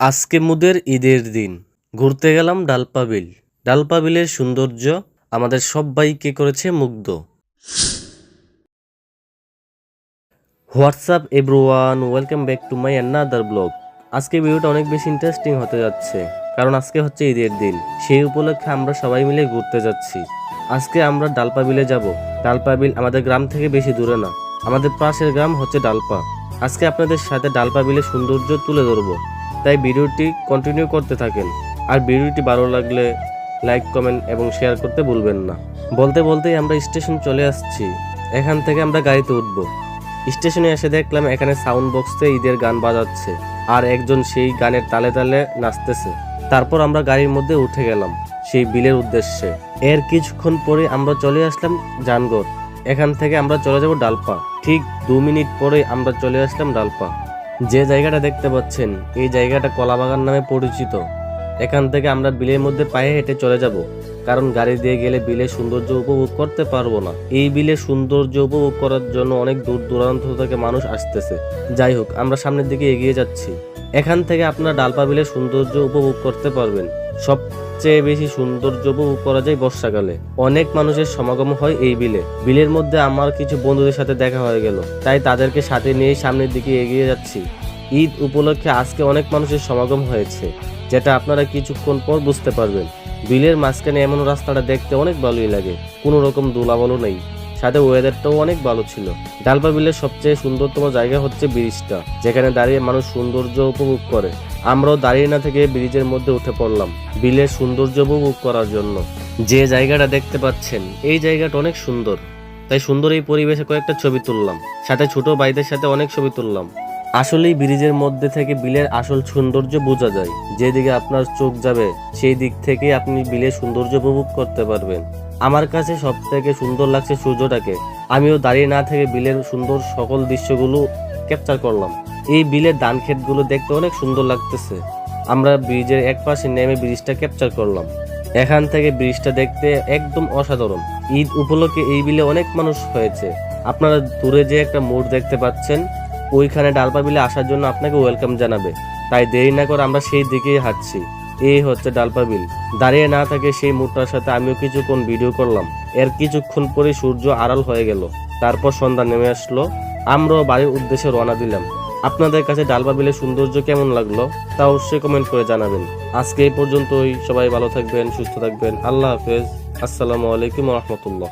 আজকে মুদের ঈদের দিন ঘুরতে গেলাম ডালপা বিল। ডালপা বিলের সৌন্দর্য আমাদের সবাইকে করেছে মুগ্ধ। WhatsApp everyone, welcome back to my another blog. আজকে ভিডিওটা অনেক বেশি ইন্টারেস্টিং হতে যাচ্ছে, কারণ আজকে হচ্ছে ঈদের দিন। সেই উপলক্ষে আমরা সবাই মিলে ঘুরতে যাচ্ছি। আজকে আমরা ডালপা বিলে যাব। ডালপা বিল আমাদের গ্রাম থেকে বেশি দূরে না, আমাদের পাশের গ্রাম হচ্ছে ডালপা। আজকে আপনাদের সাথে ডালপা বিলের সৌন্দর্য তুলে ধরবো, তাই ভিডিওটি কন্টিনিউ করতে থাকেন। আর ভিডিওটি ভালো লাগলে লাইক, কমেন্ট এবং শেয়ার করতে ভুলবেন না। বলতে বলতেই আমরা স্টেশন চলে আসছি। এখান থেকে আমরা গাড়িতে উঠবো। স্টেশনে এসে দেখলাম এখানে সাউন্ড বক্সে ঈদের গান বাজাচ্ছে, আর একজন সেই গানের তালে তালে নাচতেছে। তারপর আমরা গাড়ির মধ্যে উঠে গেলাম সেই বিলের উদ্দেশ্যে। এর কিছুক্ষণ পরে আমরা চলে আসলাম জানগড়। এখান থেকে আমরা চলে যাব ডালপা। ঠিক 2 মিনিট পরে আমরা চলে আসলাম ডালপা। যে জায়গাটা দেখতে পাচ্ছেন, এই জায়গাটা কলাবাগান নামে পরিচিত। এখান থেকে আমরা বিলের মধ্যে পায়ে হেঁটে চলে যাব, কারণ গাড়ি দিয়ে গেলে বিলের সৌন্দর্য উপভোগ করতে পারবো না। এই বিলের সৌন্দর্য উপভোগ করার জন্য অনেক দূর দূরান্ত থেকে মানুষ আসতেছে। যাই হোক, আমরা সামনের দিকে এগিয়ে যাচ্ছি। এখান থেকে আপনারা ডালপা বিলের সৌন্দর্য উপভোগ করতে পারবেন। সবচেয়ে বেশি সৌন্দর্য উপভোগ করা যায় বর্ষাকালে। অনেক মানুষের সমাগম হয় এই বিলে। বিলের মধ্যে আমার কিছু বন্ধুদের সাথে দেখা হয়ে গেল, তাই তাদেরকে সাথে নিয়ে সামনের দিকে এগিয়ে যাচ্ছি। ঈদ উপলক্ষে আজকে অনেক মানুষের সমাগম হয়েছে, যেটা আপনারা কিছুক্ষণ পর বুঝতে পারবেন। বিলের মাঝখানে এমন রাস্তাটা দেখতে অনেক ভালোই লাগে, কোনো রকম ধুলাবালু নেই, সাথে ওয়েদারটাও অনেক ভালো ছিল। ডালপা বিলের সবচেয়ে সুন্দরতম জায়গা হচ্ছে ব্রিজটা, যেখানে দাঁড়িয়ে মানুষ সৌন্দর্য উপভোগ করে। আমরাও দাঁড়িয়ে না থেকে ব্রিজের মধ্যে উঠে পড়লাম বিলের সৌন্দর্য উপভোগ করার জন্য। যে জায়গাটা দেখতে পাচ্ছেন, এই জায়গাটা অনেক সুন্দর, তাই সুন্দর এই পরিবেশে কয়েকটা ছবি তুললাম, সাথে ছোট ভাইদের সাথে অনেক ছবি তুললাম। আসলেই ব্রিজের মধ্যে থেকে বিলের আসল সৌন্দর্য বোঝা যায়। যেদিকে আপনার চোখ যাবে সেই দিক থেকে আপনি বিলের সৌন্দর্য উপভোগ করতে পারবেন। আমার কাছে সব থেকে সুন্দর লাগছে সূর্যটাকে। আমিও দাঁড়িয়ে না থেকে বিলের সুন্দর সকল দৃশ্যগুলো ক্যাপচার করলাম। এই বিলের ধান ক্ষেতগুলো দেখতে অনেক সুন্দর লাগতেছে। আমরা ব্রিজের এক পাশে নেমে ব্রিজটা ক্যাপচার করলাম। এখান থেকে ব্রিজটা দেখতে একদম অসাধারণ। ঈদ উপলক্ষে এই বিলে অনেক মানুষ হয়েছে। আপনারা দূরে যে একটা মোড় দেখতে পাচ্ছেন, ওইখানে ডালপা বিলে আসার জন্য আপনাকে ওয়েলকাম জানাবে। তাই দেরি না করে আমরা সেই দিকেই হাঁটছি। এই হচ্ছে ডালপা বিল। দাঁড়িয়ে না থাকে সেই মোড়টার সাথে আমিও কিছুক্ষণ ভিডিও করলাম। এর কিছুক্ষণ পরে সূর্য আড়াল হয়ে গেল, তারপর সন্ধ্যা নেমে আসলো। আমরাও বাড়ির উদ্দেশ্যে রওনা দিলাম। আপনাদের কাছে ডালপা বিলের সৌন্দর্য কেমন লাগলো তা অবশ্যই কমেন্ট করে জানাবেন। আজকে এই পর্যন্তই। সবাই ভালো থাকবেন, সুস্থ থাকবেন। আল্লাহ হাফেজ। আসসালামু আলাইকুম ওয়া রাহমাতুল্লাহ।